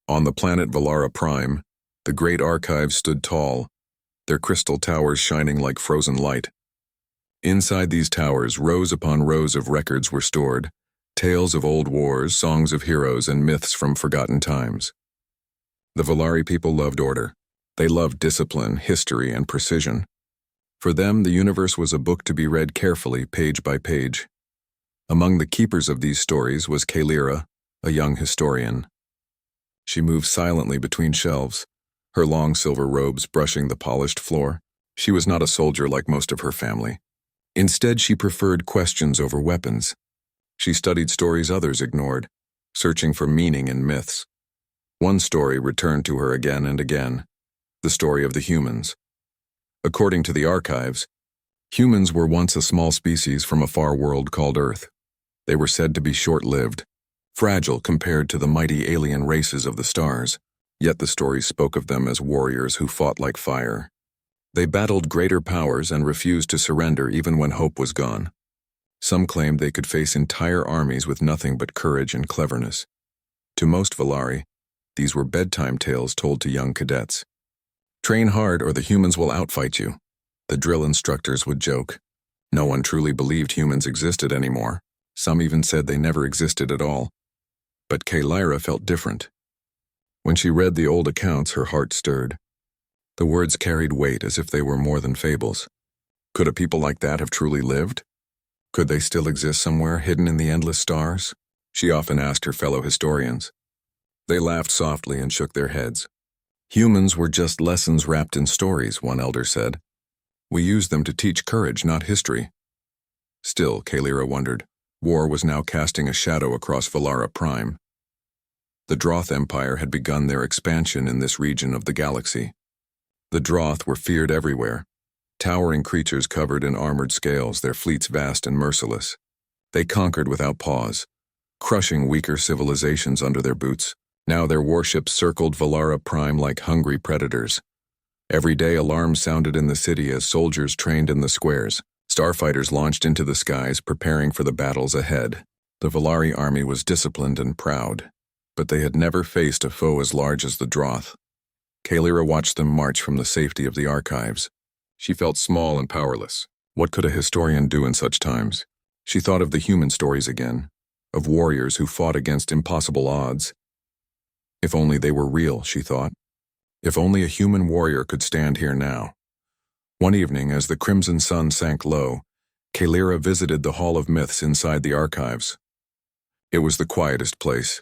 On the planet Valara Prime, the great archives stood tall, their crystal towers shining like frozen light. Inside these towers, rows upon rows of records were stored, tales of old wars, songs of heroes, and myths from forgotten times. The Valari people loved order. They loved discipline, history, and precision. For them, the universe was a book to be read carefully, page by page. Among the keepers of these stories was Kaelira, a young historian. She moved silently between shelves, her long silver robes brushing the polished floor. She was not a soldier like most of her family. Instead, she preferred questions over weapons. She studied stories others ignored, searching for meaning in myths. One story returned to her again and again, the story of the humans. According to the archives, humans were once a small species from a far world called Earth. They were said to be short-lived, fragile compared to the mighty alien races of the stars, yet the stories spoke of them as warriors who fought like fire. They battled greater powers and refused to surrender even when hope was gone. Some claimed they could face entire armies with nothing but courage and cleverness. To most Valari, these were bedtime tales told to young cadets. Train hard or the humans will outfight you, the drill instructors would joke. No one truly believed humans existed anymore. Some even said they never existed at all. But Kaelira felt different. When she read the old accounts, her heart stirred. The words carried weight as if they were more than fables. Could a people like that have truly lived? Could they still exist somewhere hidden in the endless stars? She often asked her fellow historians. They laughed softly and shook their heads. Humans were just lessons wrapped in stories, one elder said. We used them to teach courage, not history. Still, Kaelira wondered, war was now casting a shadow across Valara Prime. The Droth Empire had begun their expansion in this region of the galaxy. The Droth were feared everywhere, towering creatures covered in armored scales, their fleets vast and merciless. They conquered without pause, crushing weaker civilizations under their boots. Now their warships circled Valara Prime like hungry predators. Every day alarms sounded in the city as soldiers trained in the squares. Starfighters launched into the skies, preparing for the battles ahead. The Valari army was disciplined and proud, but they had never faced a foe as large as the Droth. Kaelira watched them march from the safety of the archives. She felt small and powerless. What could a historian do in such times? She thought of the human stories again, of warriors who fought against impossible odds. If only they were real, she thought. If only a human warrior could stand here now. One evening, as the crimson sun sank low, Kaelira visited the Hall of Myths inside the archives. It was the quietest place,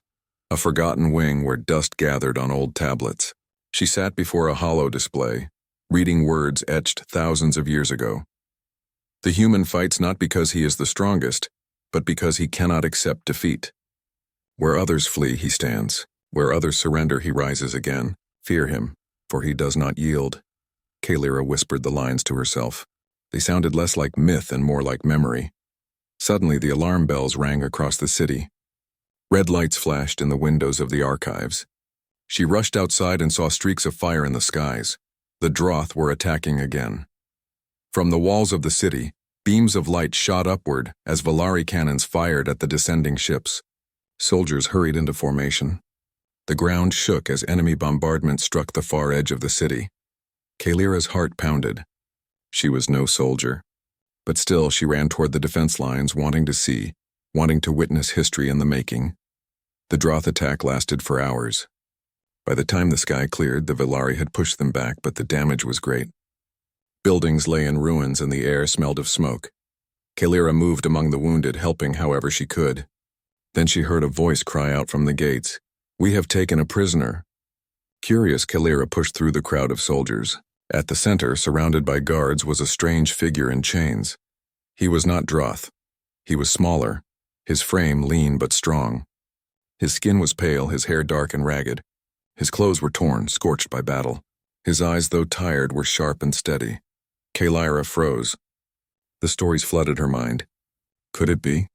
a forgotten wing where dust gathered on old tablets. She sat before a hollow display, reading words etched thousands of years ago. The human fights not because he is the strongest, but because he cannot accept defeat. Where others flee, he stands. Where others surrender, he rises again. Fear him, for he does not yield. Kaelira whispered the lines to herself. They sounded less like myth and more like memory. Suddenly, the alarm bells rang across the city. Red lights flashed in the windows of the archives. She rushed outside and saw streaks of fire in the skies. The Droth were attacking again. From the walls of the city, beams of light shot upward as Valari cannons fired at the descending ships. Soldiers hurried into formation. The ground shook as enemy bombardment struck the far edge of the city. Kaelira's heart pounded. She was no soldier. But still she ran toward the defense lines, wanting to see, wanting to witness history in the making. The Droth attack lasted for hours. By the time the sky cleared, the Valari had pushed them back, but the damage was great. Buildings lay in ruins and the air smelled of smoke. Kaelira moved among the wounded, helping however she could. Then she heard a voice cry out from the gates. "We have taken a prisoner." Curious, Kaelira pushed through the crowd of soldiers. At the center, surrounded by guards, was a strange figure in chains. He was not Droth. He was smaller, his frame lean but strong. His skin was pale, his hair dark and ragged. His clothes were torn, scorched by battle. His eyes, though tired, were sharp and steady. Kaelira froze. The stories flooded her mind. Could it be?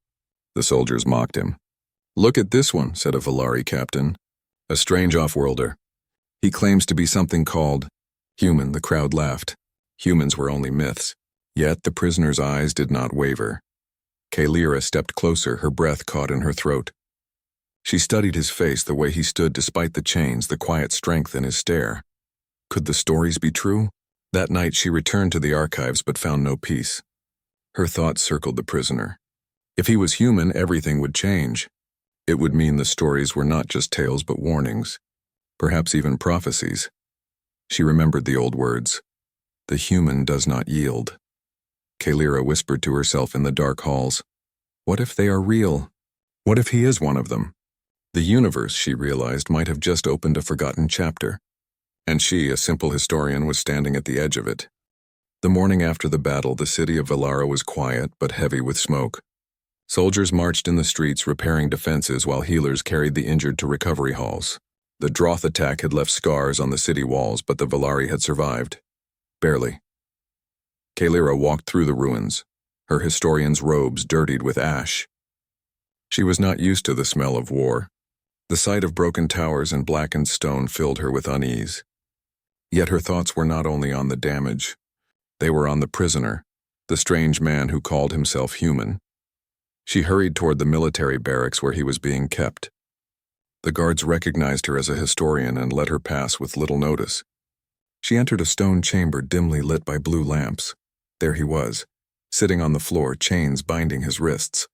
The soldiers mocked him. "Look at this one," said a Valari captain. "A strange off-worlder. He claims to be something called human." The crowd laughed. Humans were only myths. Yet the prisoner's eyes did not waver. Kaelira stepped closer, her breath caught in her throat. She studied his face, the way he stood despite the chains, the quiet strength in his stare. Could the stories be true? That night she returned to the archives but found no peace. Her thoughts circled the prisoner. If he was human, everything would change. It would mean the stories were not just tales but warnings, perhaps even prophecies. She remembered the old words. The human does not yield. Kalira whispered to herself in the dark halls. What if they are real? What if he is one of them? The universe, she realized, might have just opened a forgotten chapter. And she, a simple historian, was standing at the edge of it. The morning after the battle, the city of Velara was quiet but heavy with smoke. Soldiers marched in the streets repairing defenses while healers carried the injured to recovery halls. The Droth attack had left scars on the city walls, but the Velari had survived. Barely. Kalira walked through the ruins, her historian's robes dirtied with ash. She was not used to the smell of war. The sight of broken towers and blackened stone filled her with unease. Yet her thoughts were not only on the damage. They were on the prisoner, the strange man who called himself human. She hurried toward the military barracks where he was being kept. The guards recognized her as a historian and let her pass with little notice. She entered a stone chamber dimly lit by blue lamps. There he was, sitting on the floor, chains binding his wrists.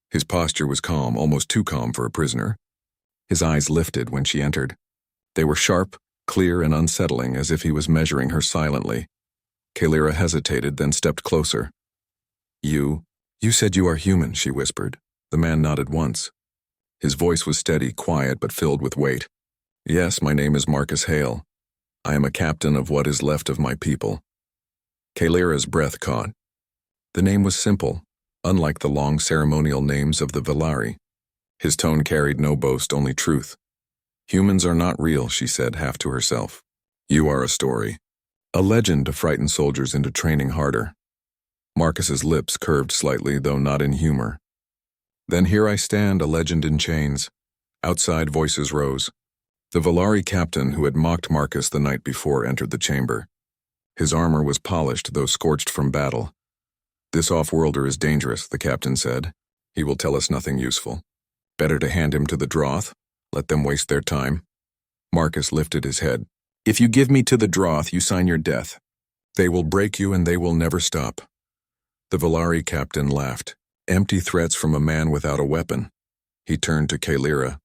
His posture was calm, almost too calm for a prisoner. His eyes lifted when she entered. They were sharp, clear, and unsettling, as if he was measuring her silently. Kalira hesitated, then stepped closer. You said you are human, she whispered. The man nodded once. His voice was steady, quiet, but filled with weight. Yes, my name is Marcus Hale. I am a captain of what is left of my people. Kalira's breath caught. The name was simple, unlike the long ceremonial names of the Velari. His tone carried no boast, only truth. Humans are not real, she said, half to herself. You are a story. A legend to frighten soldiers into training harder. Marcus's lips curved slightly, though not in humor. Then here I stand, a legend in chains. Outside voices rose. The Velari captain who had mocked Marcus the night before entered the chamber. His armor was polished, though scorched from battle. This off-worlder is dangerous, the captain said. He will tell us nothing useful. Better to hand him to the Droth. Let them waste their time. Marcus lifted his head. If you give me to the Droth, you sign your death. They will break you and they will never stop. The Velari captain laughed. Empty threats from a man without a weapon. He turned to Kalira.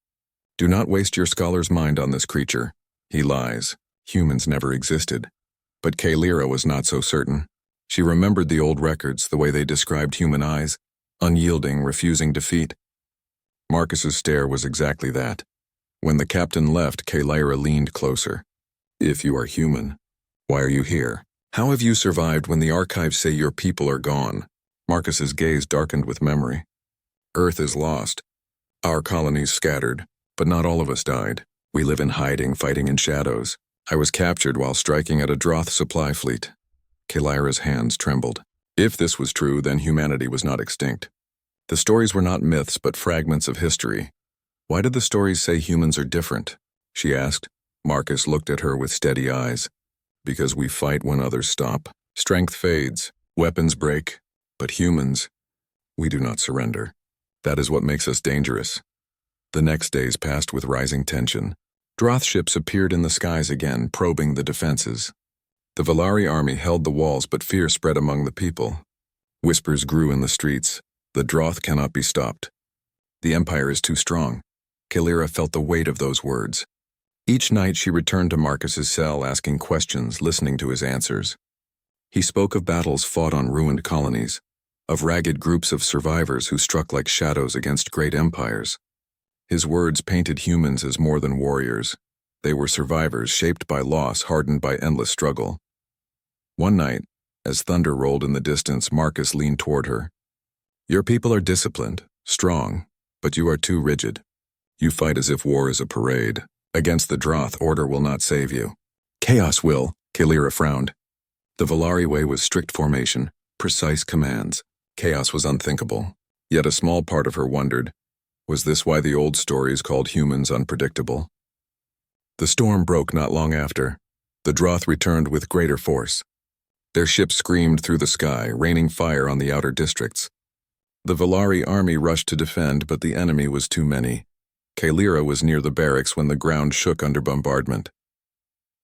Do not waste your scholar's mind on this creature. He lies. Humans never existed. But Kalira was not so certain. She remembered the old records, the way they described human eyes, unyielding, refusing defeat. Marcus's stare was exactly that. When the captain left, Kalira leaned closer. If you are human, why are you here? How have you survived when the archives say your people are gone? Marcus's gaze darkened with memory. Earth is lost. Our colonies scattered, but not all of us died. We live in hiding, fighting in shadows. I was captured while striking at a Droth supply fleet. Kalira's hands trembled. If this was true, then humanity was not extinct. The stories were not myths, but fragments of history. Why did the stories say humans are different? She asked. Marcus looked at her with steady eyes. Because we fight when others stop. Strength fades, weapons break, but humans, we do not surrender. That is what makes us dangerous. The next days passed with rising tension. Droth ships appeared in the skies again, probing the defenses. The Velari army held the walls, but fear spread among the people. Whispers grew in the streets. The Droth cannot be stopped. The Empire is too strong. Kalira felt the weight of those words. Each night she returned to Marcus's cell, asking questions, listening to his answers. He spoke of battles fought on ruined colonies, of ragged groups of survivors who struck like shadows against great empires. His words painted humans as more than warriors. They were survivors shaped by loss, hardened by endless struggle. One night, as thunder rolled in the distance, Marcus leaned toward her. Your people are disciplined, strong, but you are too rigid. You fight as if war is a parade. Against the Droth, order will not save you. Chaos will, Kalira frowned. The Velari way was strict formation, precise commands. Chaos was unthinkable. Yet a small part of her wondered, was this why the old stories called humans unpredictable? The storm broke not long after. The Droth returned with greater force. Their ships screamed through the sky, raining fire on the outer districts. The Velari army rushed to defend, but the enemy was too many. Kaelira was near the barracks when the ground shook under bombardment.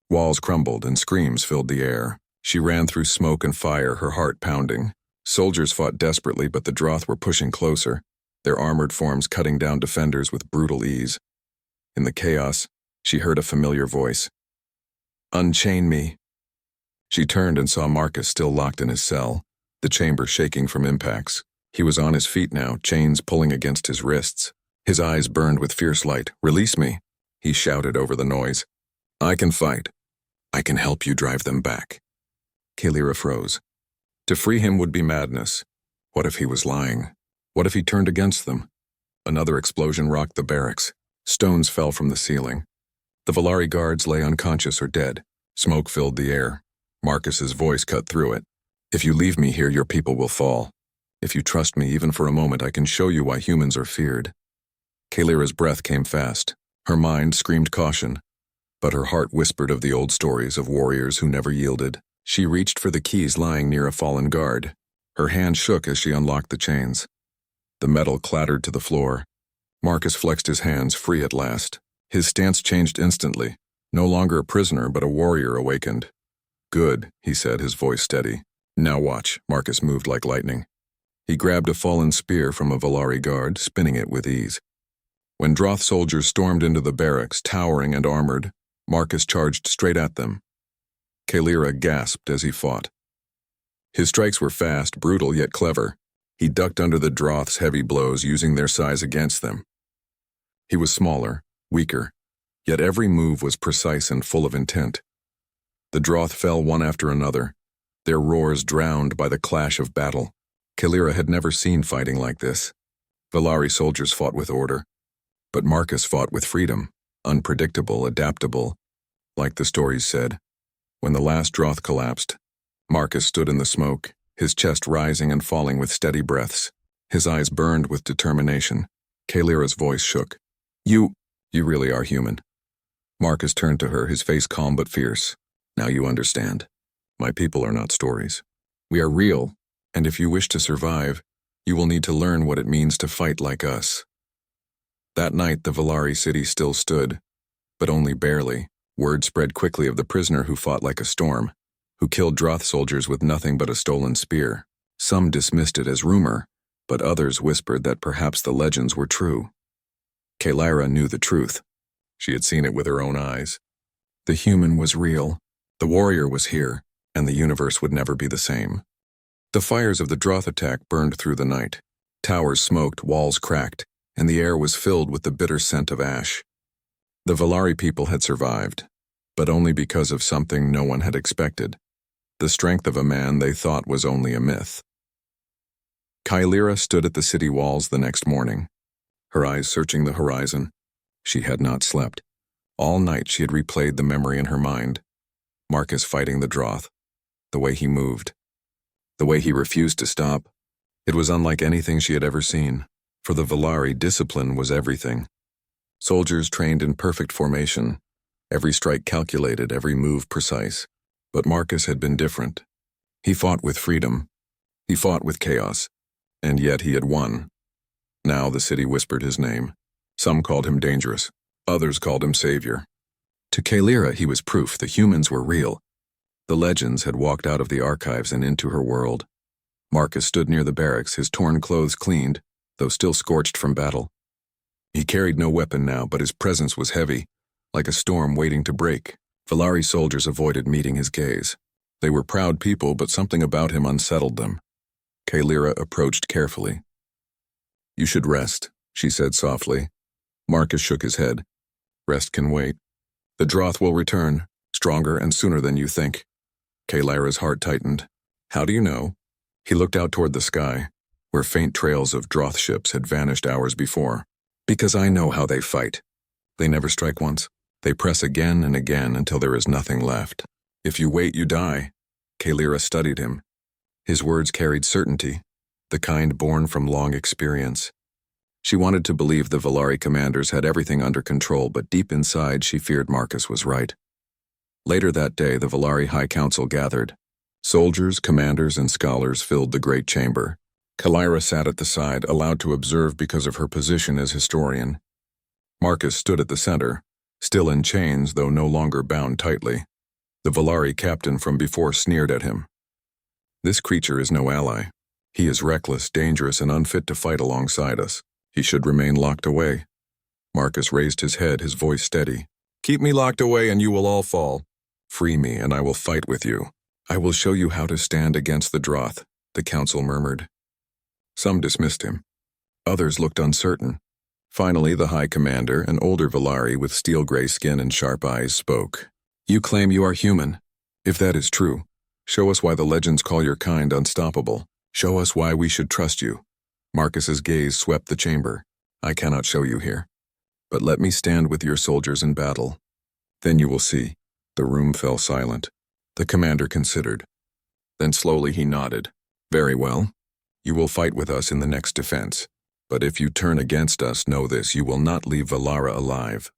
Walls crumbled and screams filled the air. She ran through smoke and fire, her heart pounding. Soldiers fought desperately, but the Droth were pushing closer, their armored forms cutting down defenders with brutal ease. In the chaos, she heard a familiar voice. "Unchain me." She turned and saw Marcus still locked in his cell, the chamber shaking from impacts. He was on his feet now, chains pulling against his wrists. His eyes burned with fierce light. "Release me," he shouted over the noise. "I can fight. I can help you drive them back." Kaelira froze. To free him would be madness. What if he was lying? What if he turned against them? Another explosion rocked the barracks. Stones fell from the ceiling. The Valari guards lay unconscious or dead. Smoke filled the air. Marcus's voice cut through it. "If you leave me here, your people will fall. If you trust me even for a moment, I can show you why humans are feared." Kaelira's breath came fast. Her mind screamed caution, but her heart whispered of the old stories of warriors who never yielded. She reached for the keys lying near a fallen guard. Her hand shook as she unlocked the chains. The metal clattered to the floor. Marcus flexed his hands, free at last. His stance changed instantly. No longer a prisoner, but a warrior awakened. "Good," he said, his voice steady. "Now watch." Marcus moved like lightning. He grabbed a fallen spear from a Valari guard, spinning it with ease. When Droth soldiers stormed into the barracks, towering and armored, Marcus charged straight at them. Kaelira gasped as he fought. His strikes were fast, brutal, yet clever. He ducked under the Droth's heavy blows, using their size against them. He was smaller, weaker, yet every move was precise and full of intent. The Droth fell one after another, their roars drowned by the clash of battle. Kaelira had never seen fighting like this. Valari soldiers fought with order, but Marcus fought with freedom, unpredictable, adaptable, like the stories said. When the last Droth collapsed, Marcus stood in the smoke, his chest rising and falling with steady breaths. His eyes burned with determination. Kaelira's voice shook. You really are human." Marcus turned to her, his face calm but fierce. "Now you understand. My people are not stories. We are real, and if you wish to survive, you will need to learn what it means to fight like us." That night the Valari city still stood, but only barely. Word spread quickly of the prisoner who fought like a storm, who killed Droth soldiers with nothing but a stolen spear. Some dismissed it as rumor, but others whispered that perhaps the legends were true. Kaelira knew the truth. She had seen it with her own eyes. The human was real, the warrior was here, and the universe would never be the same. The fires of the Droth attack burned through the night. Towers smoked, walls cracked, and the air was filled with the bitter scent of ash. The Valari people had survived, but only because of something no one had expected. The strength of a man they thought was only a myth. Kaelira stood at the city walls the next morning, her eyes searching the horizon. She had not slept. All night she had replayed the memory in her mind. Marcus fighting the Droth, the way he moved, the way he refused to stop. It was unlike anything she had ever seen. For the Valari, discipline was everything. Soldiers trained in perfect formation, every strike calculated, every move precise. But Marcus had been different. He fought with freedom. He fought with chaos. And yet he had won. Now the city whispered his name. Some called him dangerous. Others called him savior. To Kaelira, he was proof the humans were real. The legends had walked out of the archives and into her world. Marcus stood near the barracks, his torn clothes cleaned, though still scorched from battle. He carried no weapon now, but his presence was heavy, like a storm waiting to break. Valari soldiers avoided meeting his gaze. They were proud people, but something about him unsettled them. Kaelira approached carefully. "You should rest," she said softly. Marcus shook his head. "Rest can wait. The Droth will return, stronger and sooner than you think." Kaelira's heart tightened. "How do you know?" He looked out toward the sky, where faint trails of Droth ships had vanished hours before. "Because I know how they fight. They never strike once. They press again and again until there is nothing left. If you wait, you die." Kaelira studied him. His words carried certainty, the kind born from long experience. She wanted to believe the Valari commanders had everything under control, but deep inside she feared Marcus was right. Later that day, the Valari High Council gathered. Soldiers, commanders, and scholars filled the great chamber. Kaelira sat at the side, allowed to observe because of her position as historian. Marcus stood at the center, still in chains though no longer bound tightly. The Valari captain from before sneered at him. This creature is no ally. He is reckless, dangerous, and unfit to fight alongside us. He should remain locked away. Marcus raised his head, his voice steady. Keep me locked away and you will all fall. Free me and I will fight with you. I will show you how to stand against the Droth, the council murmured. Some dismissed him. Others looked uncertain. Finally, the High Commander, an older Valari with steel-gray skin and sharp eyes, spoke. You claim you are human. If that is true, show us why the legends call your kind unstoppable. Show us why we should trust you. Marcus's gaze swept the chamber. I cannot show you here. But let me stand with your soldiers in battle. Then you will see. The room fell silent. The commander considered. Then slowly he nodded. Very well. You will fight with us in the next defense. But if you turn against us, know this, you will not leave Valara alive.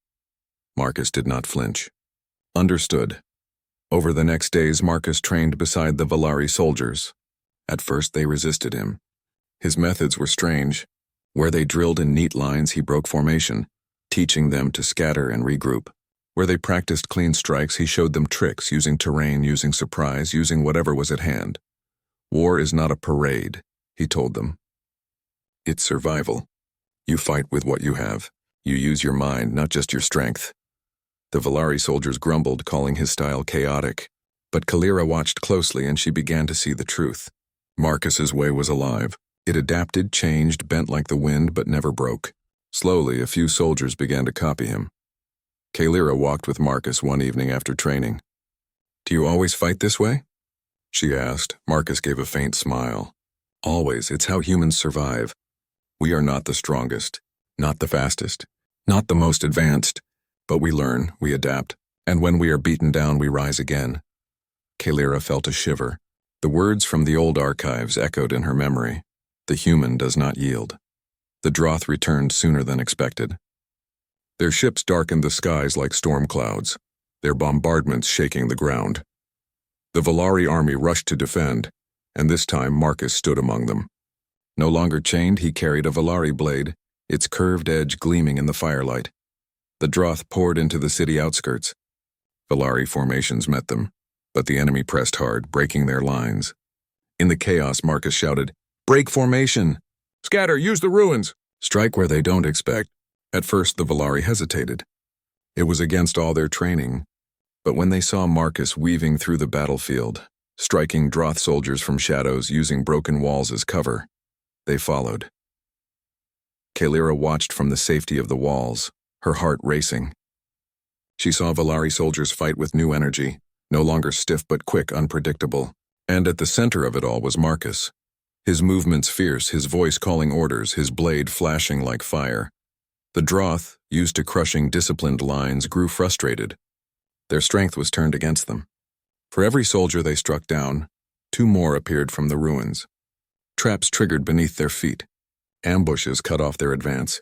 Marcus did not flinch. Understood. Over the next days, Marcus trained beside the Valari soldiers. At first they resisted him. His methods were strange. Where they drilled in neat lines, he broke formation, teaching them to scatter and regroup. Where they practiced clean strikes, he showed them tricks, using terrain, using surprise, using whatever was at hand. War is not a parade, he told them. It's survival. You fight with what you have. You use your mind, not just your strength. The Valari soldiers grumbled, calling his style chaotic. But Kalira watched closely and she began to see the truth. Marcus's way was alive. It adapted, changed, bent like the wind, but never broke. Slowly, a few soldiers began to copy him. Kalira walked with Marcus one evening after training. Do you always fight this way? She asked. Marcus gave a faint smile. Always, it's how humans survive. We are not the strongest, not the fastest, not the most advanced, but we learn, we adapt, and when we are beaten down, we rise again. Kalira felt a shiver. The words from the old archives echoed in her memory. The human does not yield. The Droth returned sooner than expected. Their ships darkened the skies like storm clouds, their bombardments shaking the ground. The Valari army rushed to defend, and this time Marcus stood among them. No longer chained, he carried a Valari blade, its curved edge gleaming in the firelight. The Droth poured into the city outskirts. Valari formations met them, but the enemy pressed hard, breaking their lines. In the chaos, Marcus shouted, "Break formation! Scatter, use the ruins! Strike where they don't expect." At first, the Valari hesitated. It was against all their training, but when they saw Marcus weaving through the battlefield, striking Droth soldiers from shadows using broken walls as cover, they followed. Kalira watched from the safety of the walls, her heart racing. She saw Valari soldiers fight with new energy, no longer stiff but quick, unpredictable. And at the center of it all was Marcus. His movements fierce, his voice calling orders, his blade flashing like fire. The Droth, used to crushing disciplined lines, grew frustrated. Their strength was turned against them. For every soldier they struck down, 2 more appeared from the ruins. Traps triggered beneath their feet. Ambushes cut off their advance.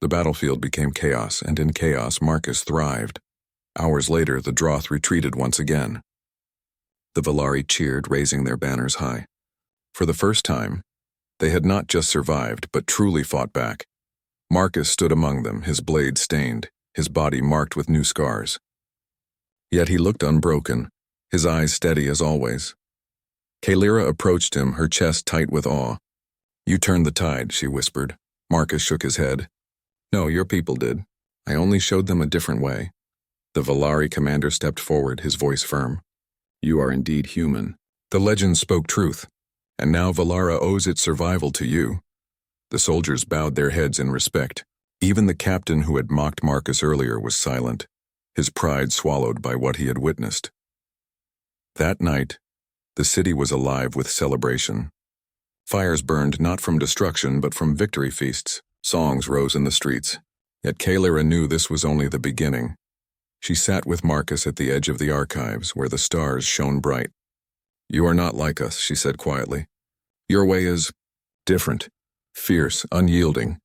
The battlefield became chaos, and in chaos Marcus thrived. Hours later, the Droth retreated once again. The Valari cheered, raising their banners high. For the first time, they had not just survived, but truly fought back. Marcus stood among them, his blade stained, his body marked with new scars. Yet he looked unbroken, his eyes steady as always. Kalira approached him, her chest tight with awe. "You turned the tide," she whispered. Marcus shook his head. "No, your people did. I only showed them a different way." The Valari commander stepped forward, his voice firm. "You are indeed human. The legends spoke truth, and now Valara owes its survival to you." The soldiers bowed their heads in respect. Even the captain who had mocked Marcus earlier was silent, his pride swallowed by what he had witnessed. That night, the city was alive with celebration. Fires burned not from destruction but from victory feasts. Songs rose in the streets. Yet Kalira knew this was only the beginning. She sat with Marcus at the edge of the archives where the stars shone bright. "You are not like us," she said quietly. "Your way is different, fierce, unyielding."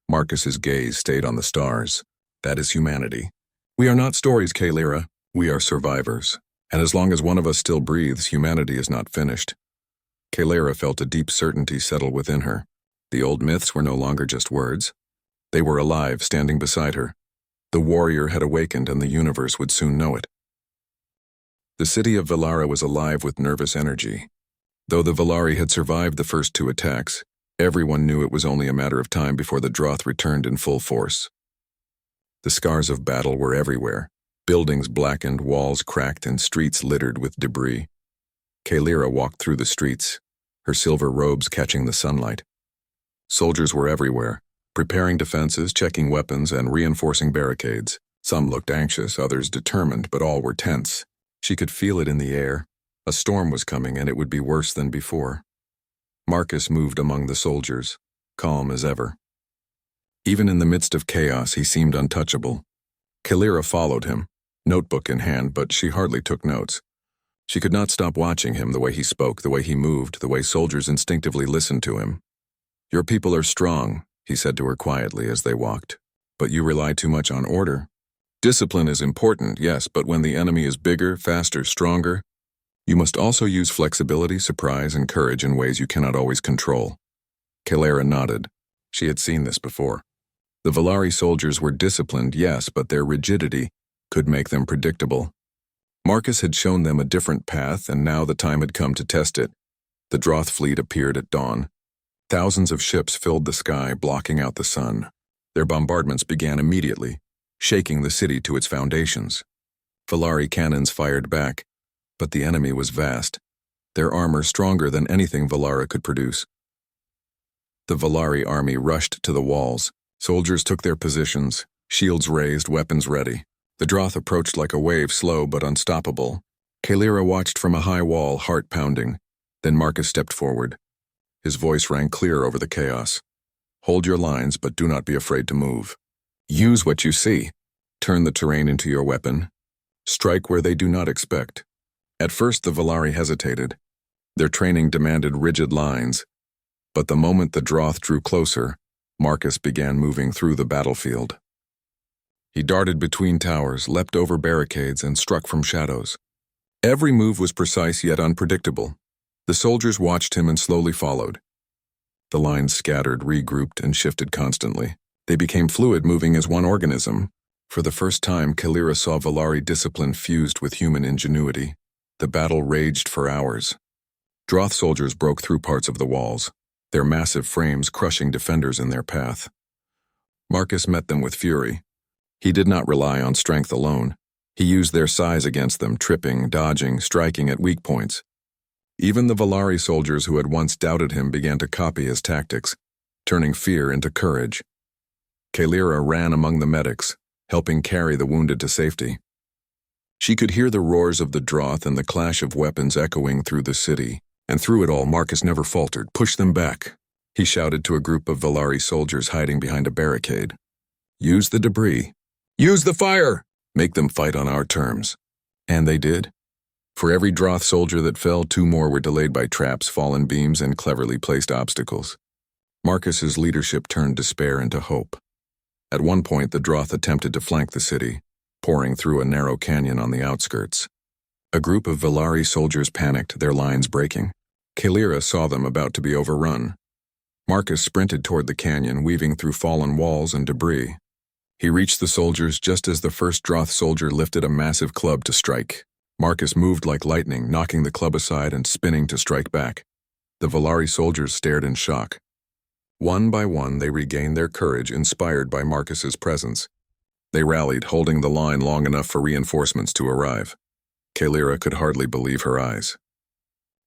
Marcus's gaze stayed on the stars. "That is humanity. We are not stories, Kalira. We are survivors. And as long as one of us still breathes, humanity is not finished." Kalira felt a deep certainty settle within her. The old myths were no longer just words. They were alive, standing beside her. The warrior had awakened and the universe would soon know it. The city of Velara was alive with nervous energy. Though the Velari had survived the first 2 attacks, everyone knew it was only a matter of time before the Droth returned in full force. The scars of battle were everywhere. Buildings blackened, walls cracked, and streets littered with debris. Kalira walked through the streets, her silver robes catching the sunlight. Soldiers were everywhere, preparing defenses, checking weapons, and reinforcing barricades. Some looked anxious, others determined, but all were tense. She could feel it in the air. A storm was coming, and it would be worse than before. Marcus moved among the soldiers, calm as ever. Even in the midst of chaos, he seemed untouchable. Kalira followed him, notebook in hand, but she hardly took notes. She could not stop watching him, the way he spoke, the way he moved, the way soldiers instinctively listened to him. "Your people are strong," he said to her quietly as they walked, "but you rely too much on order. Discipline is important, yes, but when the enemy is bigger, faster, stronger, you must also use flexibility, surprise, and courage in ways you cannot always control." Kalira nodded. She had seen this before. The Velari soldiers were disciplined, yes, but their rigidity could make them predictable. Marcus had shown them a different path, and now the time had come to test it. The Droth fleet appeared at dawn. Thousands of ships filled the sky, blocking out the sun. Their bombardments began immediately, shaking the city to its foundations. Velari cannons fired back, but the enemy was vast, their armor stronger than anything Velara could produce. The Velari army rushed to the walls. Soldiers took their positions, shields raised, weapons ready. The Droth approached like a wave, slow but unstoppable. Kalira watched from a high wall, heart pounding. Then Marcus stepped forward. His voice rang clear over the chaos. "Hold your lines, but do not be afraid to move. Use what you see. Turn the terrain into your weapon. Strike where they do not expect." At first the Velari hesitated. Their training demanded rigid lines. But the moment the Droth drew closer, Marcus began moving through the battlefield. He darted between towers, leapt over barricades, and struck from shadows. Every move was precise yet unpredictable. The soldiers watched him and slowly followed. The lines scattered, regrouped, and shifted constantly. They became fluid, moving as one organism. For the first time, Kalira saw Velari discipline fused with human ingenuity. The battle raged for hours. Droth soldiers broke through parts of the walls, their massive frames crushing defenders in their path. Marcus met them with fury. He did not rely on strength alone. He used their size against them, tripping, dodging, striking at weak points. Even the Velari soldiers who had once doubted him began to copy his tactics, turning fear into courage. Kalira ran among the medics, helping carry the wounded to safety. She could hear the roars of the Droth and the clash of weapons echoing through the city, and through it all Marcus never faltered. "Push them back," he shouted to a group of Velari soldiers hiding behind a barricade. "Use the debris. Use the fire! Make them fight on our terms." And they did. For every Droth soldier that fell, 2 more were delayed by traps, fallen beams, and cleverly placed obstacles. Marcus's leadership turned despair into hope. At one point, the Droth attempted to flank the city, pouring through a narrow canyon on the outskirts. A group of Velari soldiers panicked, their lines breaking. Kalira saw them about to be overrun. Marcus sprinted toward the canyon, weaving through fallen walls and debris. He reached the soldiers just as the first Droth soldier lifted a massive club to strike. Marcus moved like lightning, knocking the club aside and spinning to strike back. The Velari soldiers stared in shock. One by one, they regained their courage, inspired by Marcus's presence. They rallied, holding the line long enough for reinforcements to arrive. Kalira could hardly believe her eyes.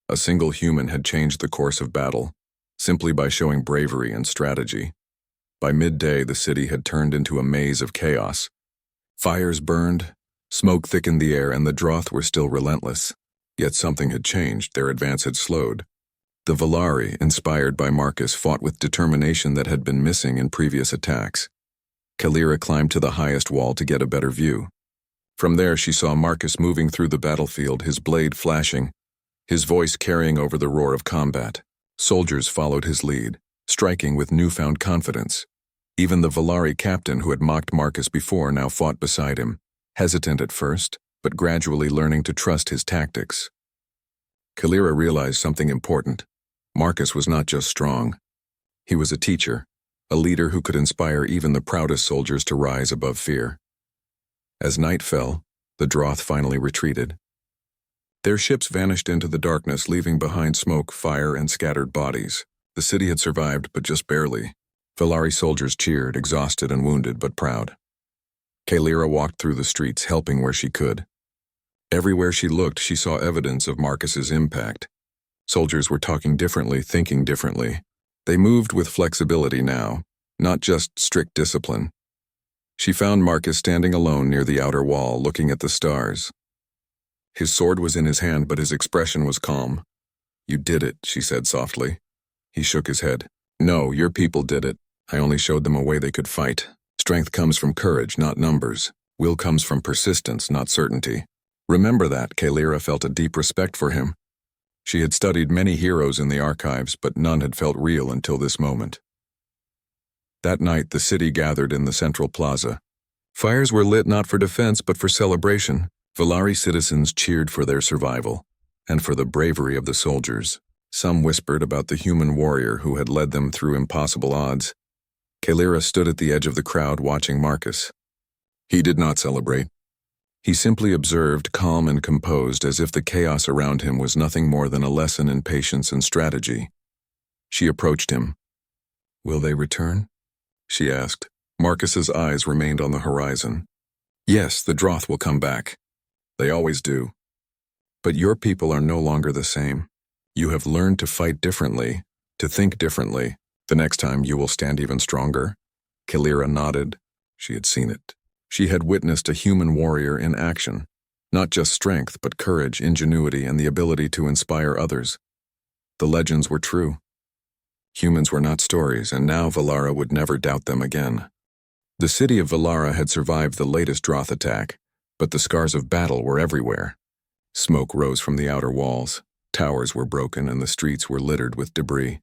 A single human had changed the course of battle, simply by showing bravery and strategy. By midday, the city had turned into a maze of chaos. Fires burned, smoke thickened the air, and the Droth were still relentless. Yet something had changed, their advance had slowed. The Velari, inspired by Marcus, fought with determination that had been missing in previous attacks. Kalira climbed to the highest wall to get a better view. From there, she saw Marcus moving through the battlefield, his blade flashing, his voice carrying over the roar of combat. Soldiers followed his lead, striking with newfound confidence. Even the Velari captain who had mocked Marcus before now fought beside him, hesitant at first, but gradually learning to trust his tactics. Kalira realized something important. Marcus was not just strong. He was a teacher, a leader who could inspire even the proudest soldiers to rise above fear. As night fell, the Droth finally retreated. Their ships vanished into the darkness, leaving behind smoke, fire, and scattered bodies. The city had survived, but just barely. Valari soldiers cheered, exhausted and wounded, but proud. Kalira walked through the streets, helping where she could. Everywhere she looked, she saw evidence of Marcus's impact. Soldiers were talking differently, thinking differently. They moved with flexibility now, not just strict discipline. She found Marcus standing alone near the outer wall, looking at the stars. His sword was in his hand, but his expression was calm. "You did it," she said softly. He shook his head. "No, your people did it. I only showed them a way they could fight. Strength comes from courage, not numbers. Will comes from persistence, not certainty." Remember that. Kalira felt a deep respect for him. She had studied many heroes in the archives, but none had felt real until this moment. That night, the city gathered in the central plaza. Fires were lit not for defense, but for celebration. Valari citizens cheered for their survival, and for the bravery of the soldiers. Some whispered about the human warrior who had led them through impossible odds. Kalira stood at the edge of the crowd watching Marcus. He did not celebrate. He simply observed, calm and composed, as if the chaos around him was nothing more than a lesson in patience and strategy. She approached him. "Will they return?" she asked. Marcus's eyes remained on the horizon. "Yes, the Droth will come back. They always do. But your people are no longer the same. You have learned to fight differently, to think differently. The next time you will stand even stronger." Kalira nodded. She had seen it. She had witnessed a human warrior in action. Not just strength, but courage, ingenuity, and the ability to inspire others. The legends were true. Humans were not stories, and now Valara would never doubt them again. The city of Valara had survived the latest Droth attack, but the scars of battle were everywhere. Smoke rose from the outer walls. Towers were broken and the streets were littered with debris.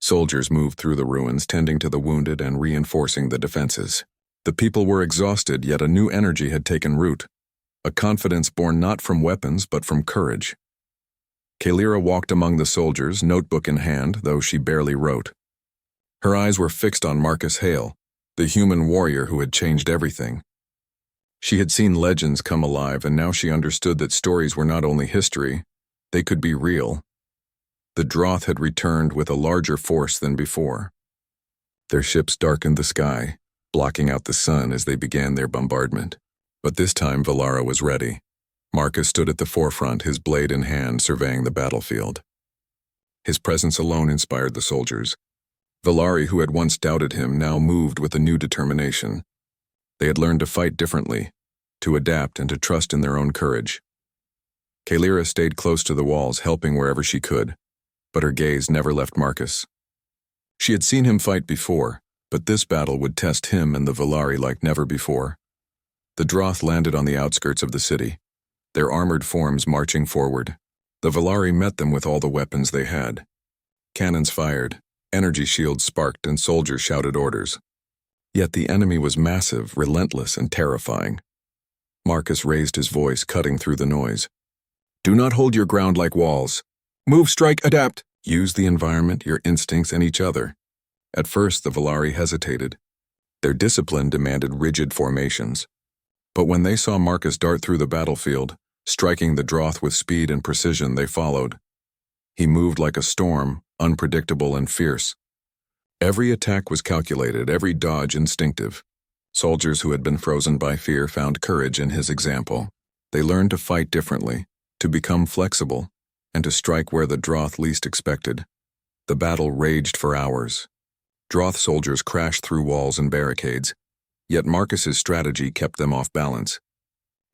Soldiers moved through the ruins, tending to the wounded and reinforcing the defenses. The people were exhausted, yet a new energy had taken root. A confidence born not from weapons, but from courage. Kalira walked among the soldiers, notebook in hand, though she barely wrote. Her eyes were fixed on Marcus Hale, the human warrior who had changed everything. She had seen legends come alive, and now she understood that stories were not only history, they could be real. The Droth had returned with a larger force than before. Their ships darkened the sky, blocking out the sun as they began their bombardment. But this time Valara was ready. Marcus stood at the forefront, his blade in hand, surveying the battlefield. His presence alone inspired the soldiers. Valari, who had once doubted him, now moved with a new determination. They had learned to fight differently, to adapt and to trust in their own courage. Kalira stayed close to the walls, helping wherever she could, but her gaze never left Marcus. She had seen him fight before, but this battle would test him and the Valari like never before. The Droth landed on the outskirts of the city, their armored forms marching forward. The Valari met them with all the weapons they had. Cannons fired, energy shields sparked, and soldiers shouted orders. Yet the enemy was massive, relentless, and terrifying. Marcus raised his voice, cutting through the noise. "Do not hold your ground like walls. Move, strike, adapt. Use the environment, your instincts, and each other." At first, the Valari hesitated. Their discipline demanded rigid formations. But when they saw Marcus dart through the battlefield, striking the Droth with speed and precision, they followed. He moved like a storm, unpredictable and fierce. Every attack was calculated, every dodge instinctive. Soldiers who had been frozen by fear found courage in his example. They learned to fight differently, to become flexible, and to strike where the Droth least expected. The battle raged for hours. Droth soldiers crashed through walls and barricades, yet Marcus's strategy kept them off balance.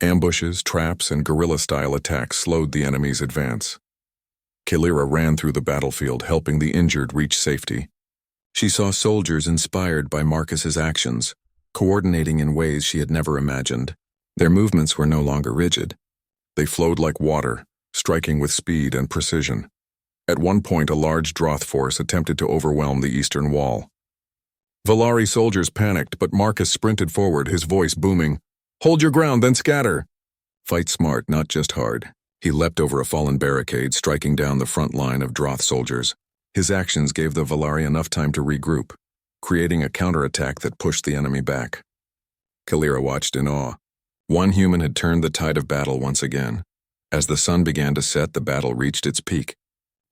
Ambushes, traps, and guerrilla-style attacks slowed the enemy's advance. Kalira ran through the battlefield, helping the injured reach safety. She saw soldiers inspired by Marcus's actions, coordinating in ways she had never imagined. Their movements were no longer rigid. They flowed like water, striking with speed and precision. At one point, a large Droth force attempted to overwhelm the eastern wall. Valari soldiers panicked, but Marcus sprinted forward, his voice booming, "Hold your ground, then scatter!" Fight smart, not just hard. He leapt over a fallen barricade, striking down the front line of Droth soldiers. His actions gave the Valari enough time to regroup. creating a counterattack that pushed the enemy back. Kalira watched in awe. One human had turned the tide of battle once again. As the sun began to set, the battle reached its peak.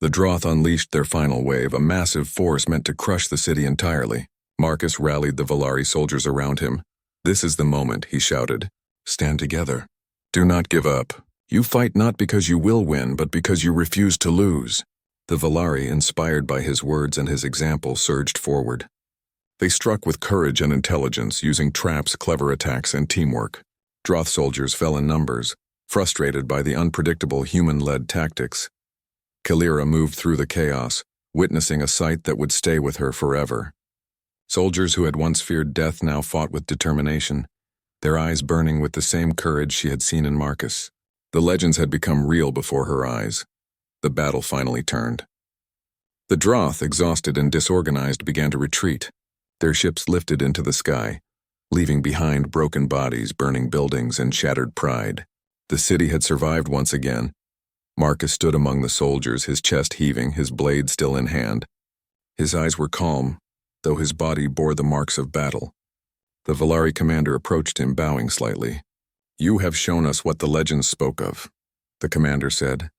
The Droth unleashed their final wave, a massive force meant to crush the city entirely. Marcus rallied the Valari soldiers around him. "This is the moment," he shouted. "Stand together. Do not give up. You fight not because you will win, but because you refuse to lose." The Valari, inspired by his words and his example, surged forward. They struck with courage and intelligence, using traps, clever attacks, and teamwork. Droth soldiers fell in numbers, frustrated by the unpredictable human-led tactics. Kalira moved through the chaos, witnessing a sight that would stay with her forever. Soldiers who had once feared death now fought with determination, their eyes burning with the same courage she had seen in Marcus. The legends had become real before her eyes. The battle finally turned. The Droth, exhausted and disorganized, began to retreat. Their ships lifted into the sky, leaving behind broken bodies, burning buildings, and shattered pride. The city had survived once again. Marcus stood among the soldiers, his chest heaving, his blade still in hand. His eyes were calm, though his body bore the marks of battle. The Valari commander approached him, bowing slightly. "You have shown us what the legends spoke of," the commander said.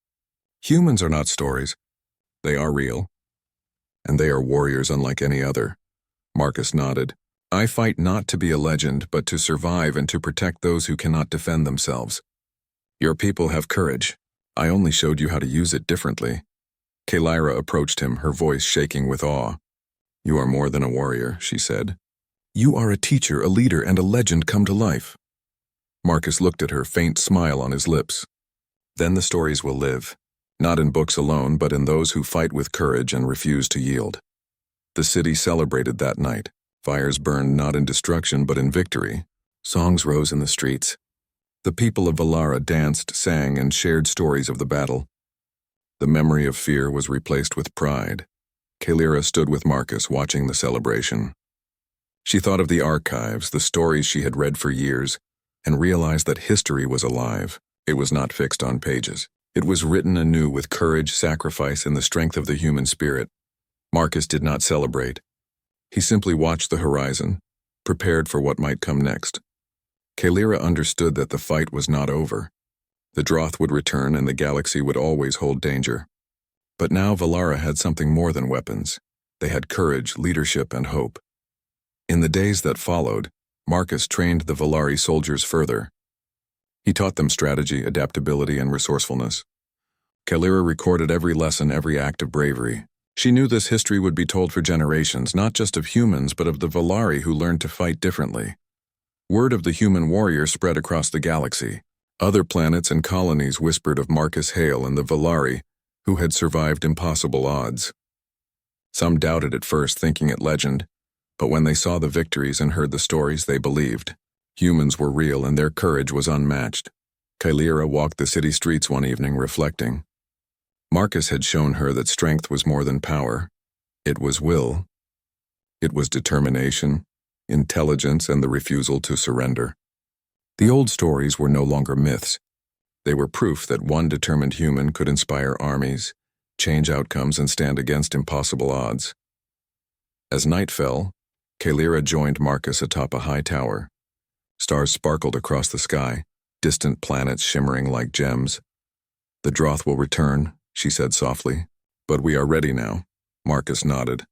"Humans are not stories. They are real. And they are warriors unlike any other." Marcus nodded. "I fight not to be a legend, but to survive and to protect those who cannot defend themselves. Your people have courage. I only showed you how to use it differently." Kalira approached him, her voice shaking with awe. "You are more than a warrior," she said. "You are a teacher, a leader, and a legend come to life." Marcus looked at her, faint smile on his lips. "Then the stories will live, not in books alone, but in those who fight with courage and refuse to yield." The city celebrated that night. Fires burned not in destruction, but in victory. Songs rose in the streets. The people of Valara danced, sang, and shared stories of the battle. The memory of fear was replaced with pride. Kalira stood with Marcus, watching the celebration. She thought of the archives, the stories she had read for years, and realized that history was alive. It was not fixed on pages. It was written anew with courage, sacrifice, and the strength of the human spirit. Marcus did not celebrate. He simply watched the horizon, prepared for what might come next. Kalira understood that the fight was not over. The Droth would return and the galaxy would always hold danger. But now Valara had something more than weapons. They had courage, leadership, and hope. In the days that followed, Marcus trained the Valari soldiers further. He taught them strategy, adaptability, and resourcefulness. Kalira recorded every lesson, every act of bravery. She knew this history would be told for generations, not just of humans, but of the Valari who learned to fight differently. Word of the human warrior spread across the galaxy. Other planets and colonies whispered of Marcus Hale and the Valari, who had survived impossible odds. Some doubted at first, thinking it legend, but when they saw the victories and heard the stories, they believed. Humans were real and their courage was unmatched. Kalira walked the city streets one evening, reflecting. Marcus had shown her that strength was more than power. It was will. It was determination, intelligence, and the refusal to surrender. The old stories were no longer myths. They were proof that one determined human could inspire armies, change outcomes, and stand against impossible odds. As night fell, Kalira joined Marcus atop a high tower. Stars sparkled across the sky, distant planets shimmering like gems. "The Droth will return," she said softly. "But we are ready now." Marcus nodded.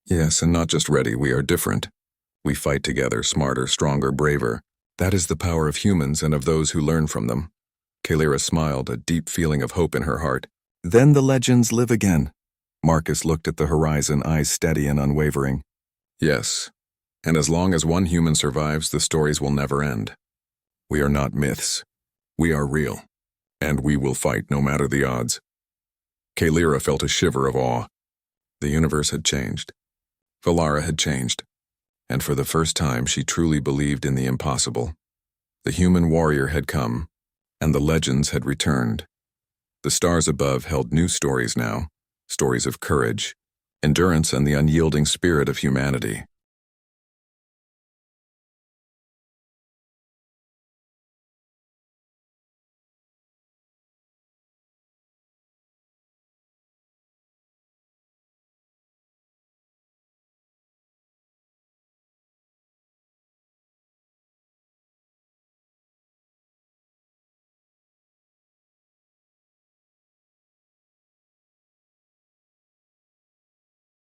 "Yes, and not just ready, we are different. We fight together, smarter, stronger, braver. That is the power of humans and of those who learn from them." Kalira smiled, a deep feeling of hope in her heart. "Then the legends live again." Marcus looked at the horizon, eyes steady and unwavering. "Yes, and as long as one human survives, the stories will never end. We are not myths. We are real, and we will fight no matter the odds." Kalira felt a shiver of awe. The universe had changed. Valara had changed. And for the first time, she truly believed in the impossible. The human warrior had come, and the legends had returned. The stars above held new stories now, stories of courage, endurance, and the unyielding spirit of humanity.